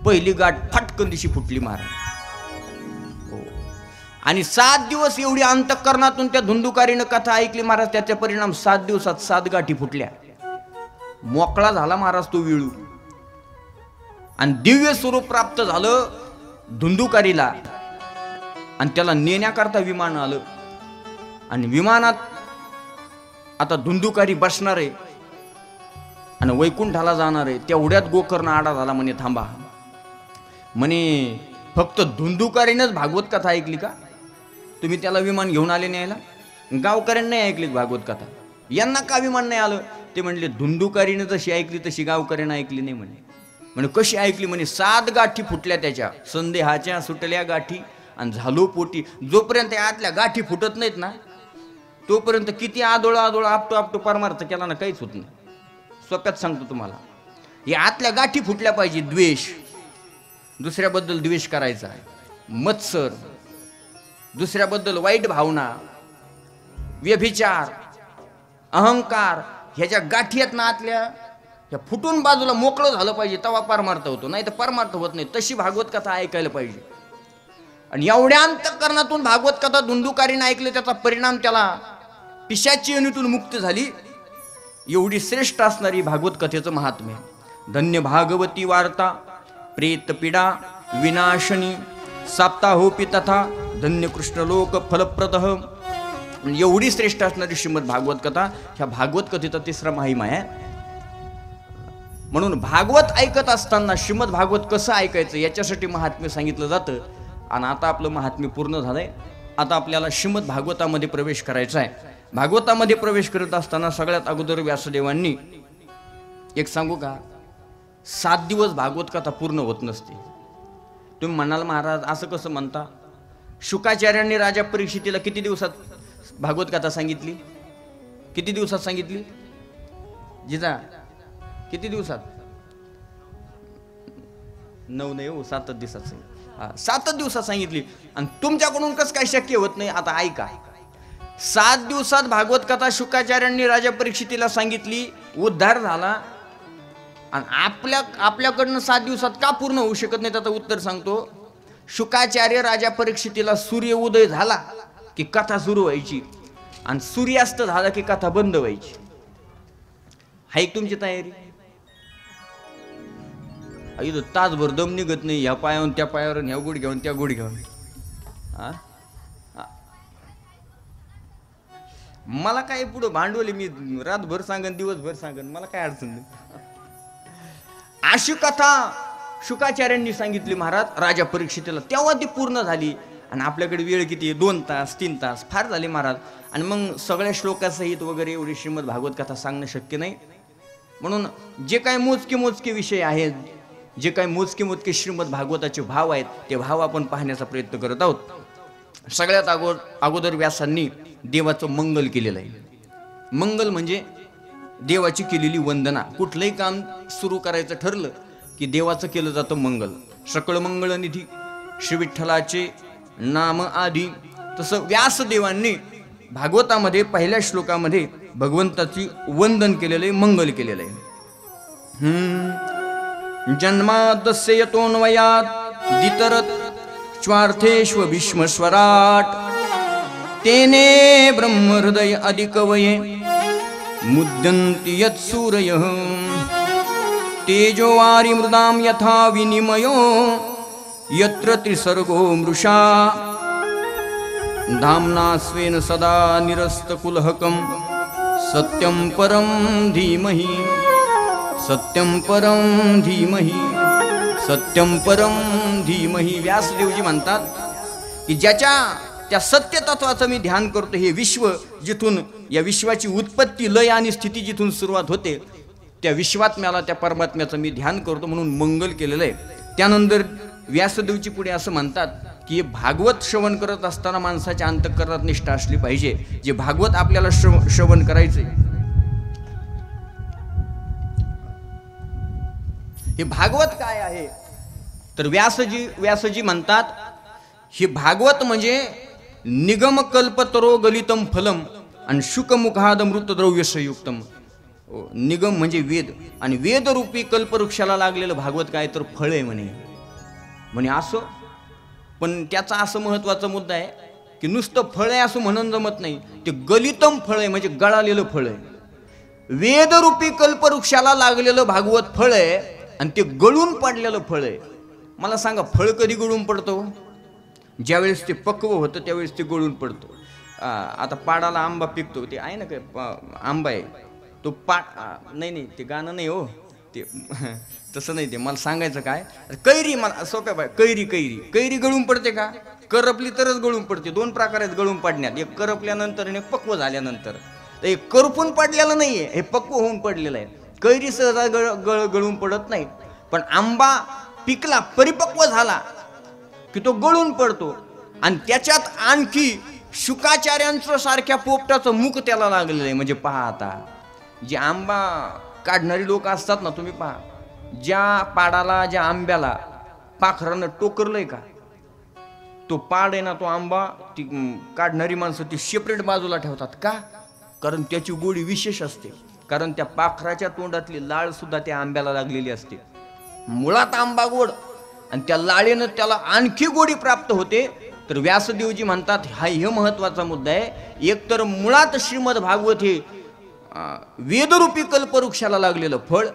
पहिली गाठ फटकन दिशी फुटली महाराज. हो. आणि 7 दिवस एवढी अंतःकरणातून त्या धुंदुकारीनं कथा ऐकली महाराज. त्याचा परिणाम 7 दिवसात 7 गाठी फुटल्या. मोकळा झाला महाराज तो विळू आणि दिव्य स्वरूप प्राप्त झालं धुंदुकारीला. आणि त्याला नेण्याकरता विमान आलं आणि विमानात आता धुंदुकारी बसणार आहे आणि वैकुंठाला जाणार आहे. तेवढ्यात गोकर्ण आडा झाला. म्हणे थांबा, म्हणे फक्त धुंदुकारीनंच भागवत कथा ऐकली का? तुम्ही त्याला विमान घेऊन आले न्यायला? गावकऱ्यांनी नाही ऐकली भागवत कथा. यांना का विमान नाही आलं? ते म्हणले धुंदुकारीनं जशी ऐकली तशी गावकऱ्यांना ऐकली नाही. म्हणे कशी ऐकली? म्हणे 7 गाठी फुटल्या त्याच्या, संदेहाच्या सुटल्या गाठी आणि झालो पोटी. जोपर्यंत आतल्या गाठी फुटत नाहीत ना तोपर्यंत किती आदोळा आपटो परमार्थ केला ना काहीच होत नाही. सोप्यात सांगतो तुम्हाला, या आतल्या गाठी फुटल्या पाहिजे. द्वेष, दुसऱ्याबद्दल द्वेष करायचा, मत्सर, दुसऱ्याबद्दल वाईट भावना, व्यभिचार, अहंकार, ह्याच्या गाठी आहेत ना आतल्या, ह्या फुटून बाजूला मोकळं झालं पाहिजे. तेव्हा परमार्थ होतो, नाही तर परमार्थ होत नाही. तशी भागवत कथा ऐकायला पाहिजे. आणि एवढ्या अंतःकरणातून भागवत कथा धुंदुकारीने ऐकले, त्याचा परिणाम त्याला पिशाची योनीतून मुक्त झाली. एवढी श्रेष्ठ असणारी भागवत कथेचं महात्म्य. धन्य भागवती वार्ता प्रेत पीडा विनाशनी साप्ताहोपी तथा धन्य कृष्णलोक फलप्रदः. एवढी श्रेष्ठ असणारी श्रीमद भागवत कथा, ह्या भागवत कथेचा 3रा महिमा आहे. म्हणून भागवत ऐकत असताना श्रीमद भागवत कसं ऐकायचं याच्यासाठी महात्म्य सांगितलं जातं. आणि आता आपलं महात्म्य पूर्ण झालंय. आता आपल्याला श्रीमद भागवतामध्ये प्रवेश करायचा आहे. भागवतामध्ये प्रवेश करत असताना सगळ्यात अगोदर व्यासदेवांनी एक सांगू का, 7 दिवस भागवत कथा पूर्ण होत नसते. तुम्ही म्हणाल महाराज असं कसं म्हणता? शुकाचार्यांनी राजा परीक्षितीला किती दिवसात भागवत कथा सांगितली? किती दिवसात सांगितली? जिजा किती दिवसात? 9 नाही हो, 7 दिवसात सांगितली. 7 दिवसात सांगितली. आणि तुमच्याकडून कसं काय शक्य होत नाही? आता ऐका, 7 दिवसात भागवत कथा शुकाचार्यांनी राजा परीक्षितीला सांगितली, उद्धार झाला. आणि आपल्याकडनं 7 दिवसात का पूर्ण होऊ शकत नाही? त्याचं उत्तर सांगतो. शुकाचार्य राजा परीक्षितीला सूर्य उदय झाला की कथा सुरू व्हायची आणि सूर्यास्त झाला की कथा बंद व्हायची. हाय तुमची तयारी? इथं तासभर दम निघत नाही. ह्या पायावर त्या पायावर, ह्या गुढ घेऊन त्या गुढ घेऊन. मला काय पुढं भांडवली, मी रातभर सांगन दिवसभर सांगन, मला काय अडचण नाही. अशी कथा शुकाचार्यांनी सांगितली महाराज राजा परीक्षितीला, तेव्हा ती पूर्ण झाली. आणि आपल्याकडे वेळ किती? 2 तास 3 तास फार झाले महाराज. आणि मग सगळ्या श्लोकासहित वगैरे एवढी श्रीमद भागवत कथा सांगणं शक्य नाही. म्हणून जे काही मोजके विषय आहेत, जे काही मोजके श्रीमद भागवताचे भाव आहेत, ते भाव आपण पाहण्याचा प्रयत्न करत आहोत. सगळ्यात अगोदर व्यासांनी देवाचं मंगल केलेलं आहे. मंगल म्हणजे देवाची केलेली वंदना. कुठलंही काम सुरू करायचं ठरलं की देवाचं केलं जातं मंगल. सकळ मंगळ निधी श्री विठ्ठलाचे नाम आधी. तसं व्यासदेवांनी भागवतामध्ये पहिल्या श्लोकामध्ये भगवंताची वंदन केलेलं आहे, मंगल केलेलं आहे. जन्मादस्य यतोन्वयात् दितरत् स्वार्थेष्व भीष्मस्वराट तेने ब्रह्महृदय अधिकवये मुद्यन्ति यत्सूरयः तेजो वारि मृदां यथा विनिमयो यत्र त्रिसर्गो मृषा धाम्ना स्वेन सदा निरस्तकुलहकं सत्यं परं धीमहि सत्यं परं धीमहि सत्यं परं धीमहि. व्यासदेवजी म्हणतात की ज्याच्या त्या सत्य तत्वाचं मी ध्यान करतो, हे विश्व जिथून, या विश्वाची उत्पत्ती लय आणि स्थिती जिथून सुरुवात होते, त्या विश्वात्म्याला, त्या परमात्म्याचं मी ध्यान करतो, म्हणून मंगल केलेलं आहे. त्यानंतर व्यासदेवची पुढे असं म्हणतात की भागवत श्रवण करत असताना माणसाच्या अंतःकरणात निष्ठा असली पाहिजे. जे भागवत आपल्याला श्रवण करायचंय, हे भागवत काय आहे तर व्यासजी म्हणतात हे भागवत म्हणजे निगम कल्पतरो गलितम फलम आणि शुकमुखाद मृतद्रव्य संयुक्तम. निगम म्हणजे वेद आणि वेदरूपी कल्पवृक्षाला लागलेलं भागवत काय तर फळ आहे म्हणे असं. पण त्याचा असं महत्वाचा मुद्दा आहे की नुसतं फळ आहे असं म्हणून जमत नाही, ते गलितम फळ आहे म्हणजे गळालेलं फळ आहे. वेदरूपी कल्पवृक्षाला लागलेलं भागवत फळ आहे आणि ते गळून पडलेलं फळ आहे. मला सांगा फळ कधी गळून पडतो? ज्यावेळेस ते पक्व होतं त्यावेळेस ते गळून पडतो. आता पाडाला आंबा पिकतो, ते आहे ना काय आंबा आहे तो नाही ते गाणं नाही हो, ते तसं नाही. ते मला सांगायचं काय, कैरी, मला सोप्या बाय, कैरी गळून पडते का? करपली तरच गळून पडते. दोन प्रकार आहेत गळून पडण्यात, एक करपल्यानंतर आणि एक पक्व झाल्यानंतर. तर हे करपून पडलेलं नाहीये, हे पक्व होऊन पडलेलं आहे. कैरी सहजा गळून पडत नाही, पण आंबा पिकला परिपक्व झाला की तो गळून पडतो. आणि त्याच्यात आणखी शुकाचार्यांचं सारख्या पोपटाचं मुख त्याला लागलेलं आहे. म्हणजे पहा, आता जे आंबा काढणारी लोक असतात ना, तुम्ही पहा, ज्या पाडाला ज्या आंब्याला पाखरानं टोकरलंय का, तो पाड आहे ना, तो आंबा ती काढणारी माणसं ती सेपरेट बाजूला ठेवतात का? कारण त्याची गोडी विशेष असते, कारण त्या पाखराच्या तोंडातली लाळ सुद्धा त्या आंब्याला लागलेली असते. मुळात आंबा गोड आणि त्या लाळेनं त्याला आणखी गोडी प्राप्त होते. तर व्यासदेवजी म्हणतात हा हे महत्वाचा मुद्दा आहे. एक तर मुळात श्रीमद भागवत हे वेदरूपी कल्पवृक्षाला लागलेलं फळ,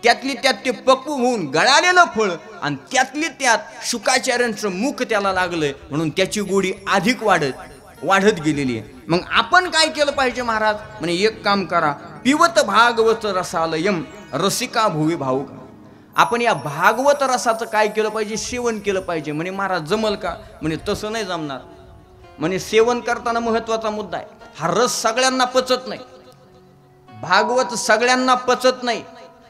त्यातली त्यात ते पक्व होऊन गळालेलं फळ, आणि त्यातली त्यात शुकाचार्यांचं मुख त्याला लागलंय म्हणून त्याची गोडी अधिक वाढत गेलेली आहे. मग आपण काय केलं पाहिजे महाराज? म्हणजे एक काम करा, पिवत भागवत रसालयम रसिका भुवी भाऊक. आपण या भागवत रसाचं काय केलं पाहिजे? सेवन केलं पाहिजे. म्हणे महाराज जमल का? म्हणे तसं नाही जमणार. म्हणे सेवन करताना महत्वाचा मुद्दा आहे, हा रस सगळ्यांना पचत नाही. भागवत सगळ्यांना पचत नाही,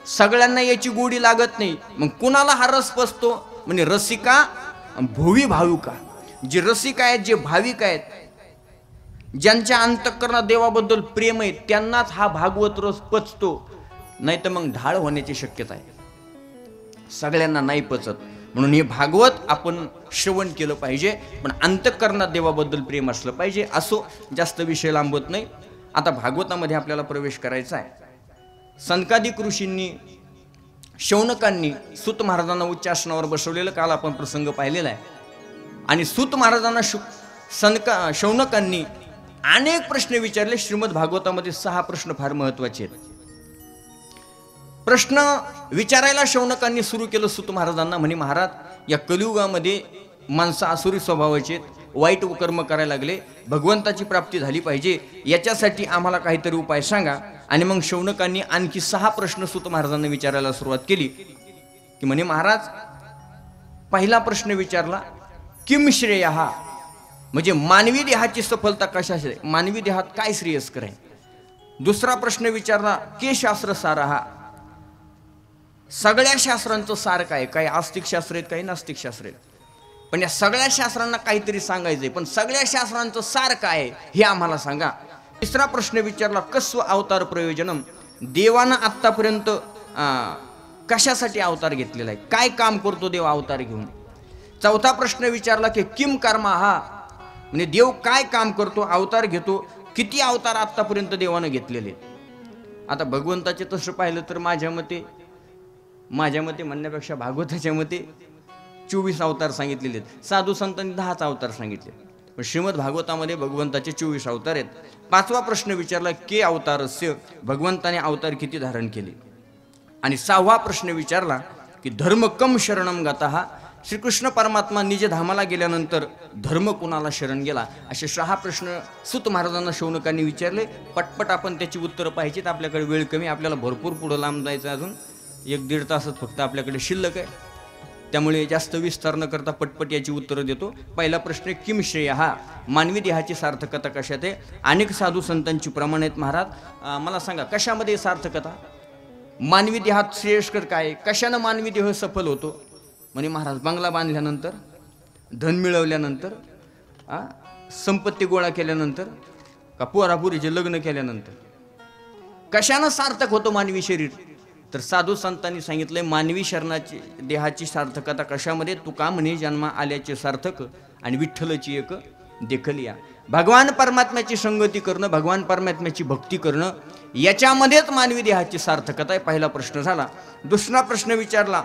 सगळ्यांना याची गोडी लागत नाही. मग कुणाला हा रस पचतो? म्हणजे रसिका भुवी भाविका. जे रसिक आहेत, जे भाविक आहेत, ज्यांच्या अंतःकरणात देवाबद्दल प्रेम आहे, त्यांनाच हा भागवत रस पचतो. नाही तर मग ढाळ होण्याची शक्यता आहे, सगळ्यांना नाही पचत. म्हणून हे भागवत आपण श्रवण केलं पाहिजे, पण अंतःकरणात देवाबद्दल प्रेम असलं पाहिजे. असो, जास्त विषय लांबत नाही. आता भागवतामध्ये आपल्याला प्रवेश करायचा आहे. सनकादिक ऋषींनी, शौनकांनी सूत महाराजांना उच्च आसनावर बसवलेलं काल आपण प्रसंग पाहिलेला आहे. आणि सूत महाराजांना शौनकांनी अनेक प्रश्न विचारले. श्रीमद भागवतामध्ये 6 प्रश्न फार महत्वाचे आहेत. प्रश्न विचारायला शौनकांनी सुरू केलं सूत महाराजांना. म्हणे महाराज, या कलियुगामध्ये माणसं आसुरी स्वभावाचे, वाईट कर्म करायला लागले, भगवंताची प्राप्ती झाली पाहिजे, याच्यासाठी आम्हाला काहीतरी उपाय सांगा. आणि मग शौनकांनी आणखी 6 प्रश्न सूत महाराजांना विचारायला सुरुवात केली. की म्हणे महाराज, पहिला प्रश्न विचारला, किम श्रेय, म्हणजे मानवी देहाची सफलता कशाची आहे, मानवी देहात काय श्रेयस्कर आहे. दुसरा प्रश्न विचारला, के शास्त्र सार, सगळ्या शास्त्रांचं सार काय, काही आस्तिक शास्त्र आहेत, काही नास्तिक शास्त्र आहेत, पण या सगळ्या शास्त्रांना काहीतरी सांगायचंय, पण सगळ्या शास्त्रांचं सार काय आहे हे आम्हाला सांगा. तिसरा प्रश्न विचारला, कस्व अवतार प्रयोजनम, देवानं आत्तापर्यंत कशासाठी अवतार घेतलेला आहे, काय काम करतो देव अवतार घेऊन. चौथा प्रश्न विचारला की किम कर्मा, म्हणजे देव काय काम करतो, अवतार घेतो, किती अवतार आत्तापर्यंत देवानं घेतलेले. आता भगवंताचे तसं पाहिलं तर माझ्या मते म्हणण्यापेक्षा भागवताच्या मते 24 अवतार सांगितलेले आहेत. साधू संतांनी 10 अवतार सांगितले, पण श्रीमद भागवतामध्ये भगवंताचे 24 अवतार आहेत. 5वा प्रश्न विचारला, के अवतारस्य, भगवंताने अवतार किती धारण केले. आणि 6वा प्रश्न विचारला की धर्म कम शरणम गतः, श्रीकृष्ण परमात्मा निज धामाला गेल्यानंतर धर्म कुणाला शरण गेला. असे 6 प्रश्न सूत महाराजांना शौनकांनी विचारले. पटपट आपण त्याची उत्तरं पाहिजेत, आपल्याकडे वेळ कमी, आपल्याला भरपूर पुढं लांब जायचं, अजून 1-1.5 तासच फक्त आपल्याकडे शिल्लक आहे. त्यामुळे जास्त विस्तार न करता पटपट याची उत्तरं देतो. पहिला प्रश्न, किम श्रेय, मानवी देहाची सार्थकता कशात आहे. अनेक साधू संतांची प्रमाण आहेत. महाराज मला सांगा, कशामध्ये सार्थकता, मानवी देहात श्रेयस्कर काय, कशानं मानवी देह सफल होतो. म्हणे महाराज बंगला बांधल्यानंतर, धन मिळवल्यानंतर, संपत्ती गोळा केल्यानंतर, का पोरापुरीचे लग्न केल्यानंतर कशानं सार्थक होतो मानवी शरीर? तर साधू संतांनी सांगितलंय मानवी शरणाची देहाची सार्थकता कशामध्ये? तुका म्हणे जन्मा आल्याचे सार्थक आणि विठ्ठलची एक देखल या. भगवान परमात्म्याची संगती करणं, भगवान परमात्म्याची भक्ती करणं, याच्यामध्येच मानवी देहाची सार्थकता आहे. पहिला प्रश्न झाला. दुसरा प्रश्न विचारला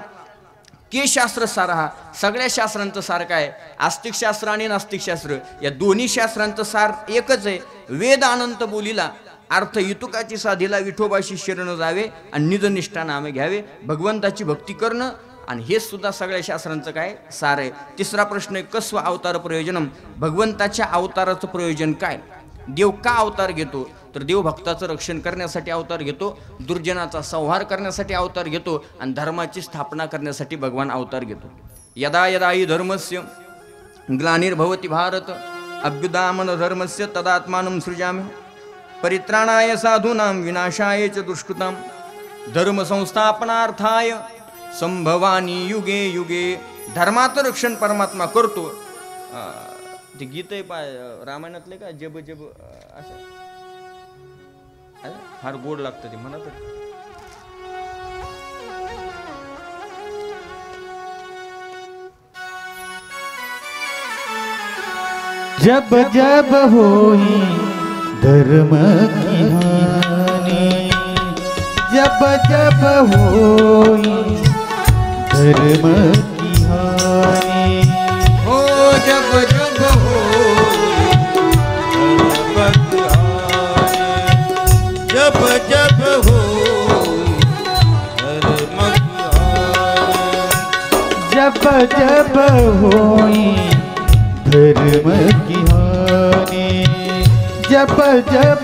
के शास्त्र सार हा. सगळ्या शास्त्रांचं सार काय? आस्तिक शास्त्र आणि नास्तिक शास्त्र या दोन्ही शास्त्रांचं सार एकच आहे. वेद अनंत बोलीला, अर्थ युतुकाची साधीला, विठोबाशी शरण जावे आणि निजनिष्ठा नामे घ्यावे, भगवंताची भक्ती करणं, आणि हे सुद्धा सगळ्या शास्त्रांचं काय सार आहे. तिसरा प्रश्न आहे कस्व अवतार प्रयोजनम. भगवंताच्या अवताराचं प्रयोजन काय? देव का अवतार घेतो? तर देव भक्ताचं रक्षण करण्यासाठी अवतार घेतो, दुर्जनाचा संहार करण्यासाठी अवतार घेतो, आणि धर्माची स्थापना करण्यासाठी भगवान अवतार घेतो. यदा यदा हि धर्मस्य ग्लानिर्भवति भारत अभ्युदामन धर्मस्य तदात्मानं सृजामि परित्राणाय साधूनां विनाशाय च दुष्कृतां धर्म संस्थापनार्थाय संभवानी युगे युगे. धर्माचं रक्षण परमात्मा करतो. ते गीत आहे रामायणातले का, जब जब असं फार गोड लागतं ते म्हणत. जब जब होई धर्म की हानि, जब जब होई धर्म की हानि, हो जब जब होई धर्म की हानि, जब जब होई धर्म की हानि, जब जब होई धर्म की हानि, जब जब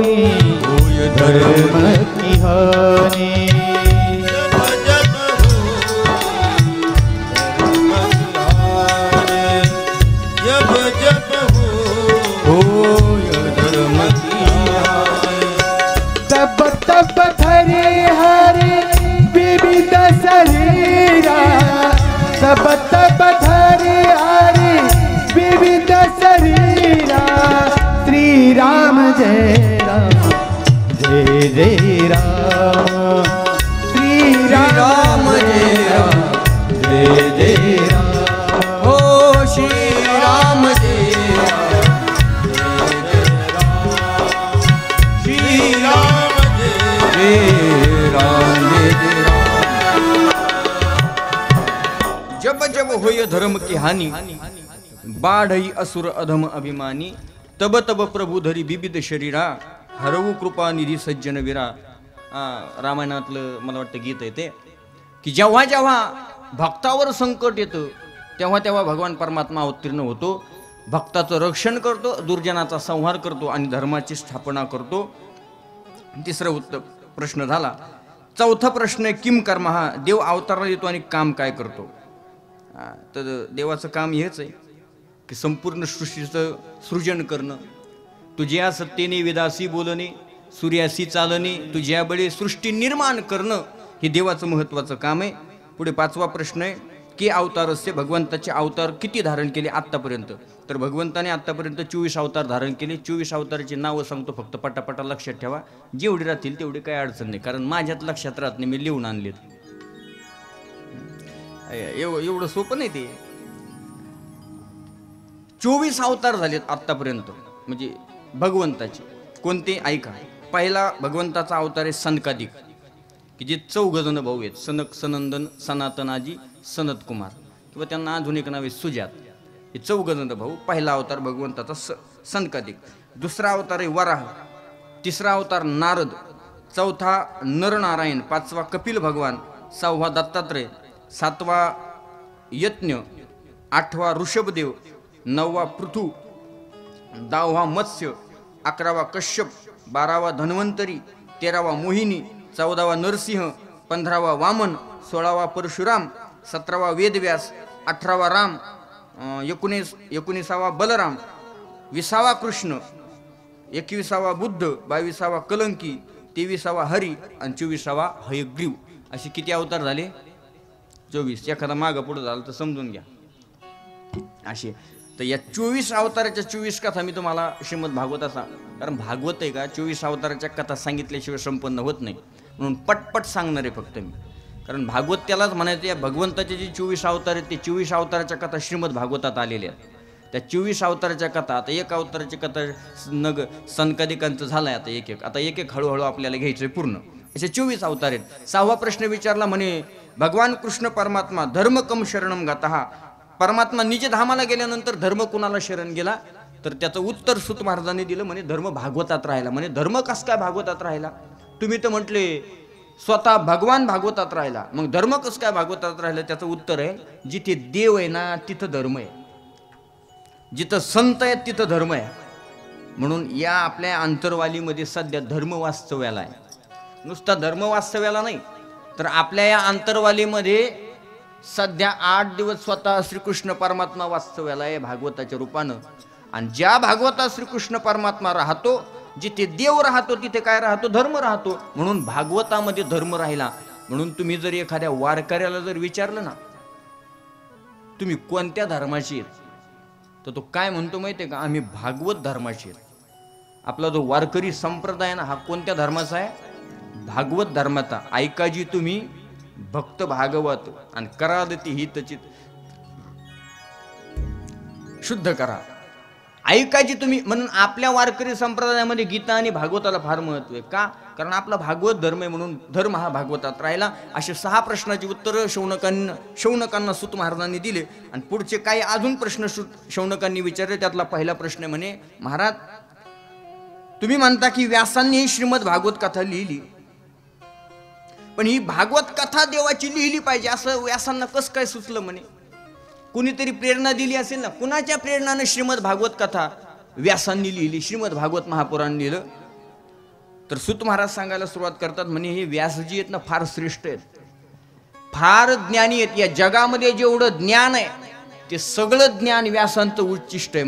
होई धर्म की हानि, जब जब होई धर्म की हानि, तब तब धरे हरे विविध शरीरा, तब तब धरे हरे विविध शरीरा, श्री राम जय राम जय जय राम, श्री राम जय राम जय जय राम, हो श्री राम जय राम जय राम, श्री राम जय राम जय राम. जब जब होय धर्म की हानी बाढई असुर अधम अभिमानी, तब तब प्रभू धरी विविध शरीरा हरवू कृपा निधी सज्जन वीरा. रामायणातलं मला वाटतं गीत आहे ते, की जेव्हा जेव्हा भक्तावर संकट येतं तेव्हा तेव्हा भगवान परमात्मा अवतीर्ण होतो, भक्ताचं रक्षण करतो, दुर्जनाचा संहार करतो आणि धर्माची स्थापना करतो. तिसरं उत्तर प्रश्न झाला. चौथा प्रश्न आहे किम कर्म हा. देव अवताराला येतो आणि काम काय करतो? तर देवाचं काम हेच आहे की संपूर्ण सृष्टीचं सृजन करणं. तुझ्या सत्तेने वेदासी बोलणे, सूर्यासी चालणे, तुझ्या बळे सृष्टी निर्माण करणं हे देवाचं महत्त्वाचं काम आहे. पुढे पाचवा प्रश्न आहे की अवतारस्य. भगवंताचे अवतार किती धारण केले आत्तापर्यंत? तर भगवंताने आत्तापर्यंत 24 अवतार धारण केले. 24 अवताराची नावं सांगतो फक्त पटापटा लक्षात ठेवा. जेवढी राहतील तेवढी काही अडचण नाही, कारण माझ्यात लक्षात राहत नाही, मी लिहून आणलेत. एवढं सोपं नाही ते. 24 अवतार झालेत आत्तापर्यंत म्हणजे भगवंताचे. कोणते ऐका. पहिला भगवंताचा अवतार आहे सनकादिक, की जे 4 जण भाऊ आहेत. सनक, सनंदन, सनातनाजी, सनत कुमार, किंवा त्यांना आधुनिक नाव आहे सुजात. हे 4 जण भाऊ. पहिला अवतार भगवंताचा सनकादिक. दुसरा अवतार आहे वराह. तिसरा अवतार नारद. चौथा नरनारायण. पाचवा कपिल भगवान. 6वा दत्तात्रय. 7वा यज्ञ. 8वा ऋषभदेव. 9वा पृथू. 10वा मत्स्य. 11वा कश्यप. 12वा धन्वंतरी. 13वा मोहिनी. 14वा नरसिंह. 15वा वामन. 16वा परशुराम. 17वा वेदव्यास. 18वा राम. 19वा बलराम. 20वा कृष्ण. 21वा बुद्ध. 22वा कलंकी. 23वा हरी आणि 24वा हयग्रीव. असे किती अवतार झाले? 24 एखादा मागं पुढं झालं तर समजून घ्या अशी. तर या 24 अवताराच्या 24 कथा मी तुम्हाला श्रीमद भागवत असा, कारण भागवत आहे का 24 अवताराच्या कथा सांगितल्याशिवाय संपन्न होत नाही, म्हणून पटपट सांगणार आहे फक्त मी. कारण भागवत त्यालाच म्हणायचं, या भगवंताचे जे 24 अवतार आहेत ते 24 अवताराच्या कथा श्रीमद भागवतात आलेल्या आहेत. त्या 24 अवताराच्या कथा, आता एक अवताराची कथा सनकादिकांचं झालं आहे, आता एक एक हळूहळू आपल्याला घ्यायचं आहे पूर्ण. असे 24 अवतार आहेत. 6वा प्रश्न विचारला म्हणे भगवान कृष्ण परमात्मा धर्म कम शरणम गतः, परमात्मा निज धामाला गेल्यानंतर धर्म कुणाला शरण गेला, तर त्याचं उत्तर सूत महाराजांनी दिलं, म्हणे धर्म भागवतात राहिला. म्हणे धर्म कस काय भागवतात राहिला, तुम्ही तर म्हटले स्वतः भगवान भागवतात राहिला, मग धर्म कस काय भागवतात राहिला. त्याचं उत्तर आहे, जिथे देव आहे ना तिथं धर्म आहे, जिथं संत आहेत तिथं धर्म आहे. म्हणून या आपल्या अंतरवालीमध्ये सध्या धर्म वास्तव्याला आहे. नुसता धर्म वास्तव्याला नाही, तर आपल्या या अंतरवालीमध्ये सध्या 8 दिवस स्वतः श्रीकृष्ण परमात्मा वास्तव्याला आहे भागवताच्या रूपानं. आणि ज्या भागवतात श्रीकृष्ण परमात्मा राहतो, जिथे देव राहतो तिथे काय राहतो, धर्म राहतो. म्हणून भागवतामध्ये धर्म राहिला. म्हणून तुम्ही जर एखाद्या वारकऱ्याला जर विचारलं ना तुम्ही कोणत्या धर्माची आहेत, तर तो काय म्हणतो माहितीये का, आम्ही भागवत धर्माची आहेत. आपला जो वारकरी संप्रदाय ना हा कोणत्या धर्माचा आहे, भागवत धर्माचा. ऐकाजी तुम्ही भक्त भागवत आणि करादती हितचित, शुद्ध करा. ऐकायची तुम्ही. म्हणून आपल्या वारकरी संप्रदायामध्ये गीता आणि भागवताला फार महत्व आहे. का, कारण आपला भागवत धर्म आहे, म्हणून धर्म हा भागवतात राहिला. असे 6 प्रश्नाची उत्तरं शौनकांना सूत महाराजांनी दिले. आणि पुढचे काही अजून प्रश्न शौनकांनी विचारले. त्यातला पहिला प्रश्न म्हणे, महाराज तुम्ही म्हणता की व्यासांनी श्रीमद भागवत कथा लिहिली, पण ही भागवत कथा देवाची लिहिली पाहिजे असं व्यासांना कसं काय सुचलं. म्हणे कुणीतरी प्रेरणा दिली असेल ना. कुणाच्या प्रेरणाने श्रीमद भागवत कथा व्यासांनी लिहिली, श्रीमद भागवत महापुराण लिहिलं. तर सूत महाराज सांगायला सुरुवात करतात, म्हणे हे व्यासजी आहेत ना फार श्रेष्ठ आहेत, फार ज्ञानी आहेत. या जगामध्ये जेवढं ज्ञान आहे ते सगळं ज्ञान व्यासांचं उच्चिष्ट आहे.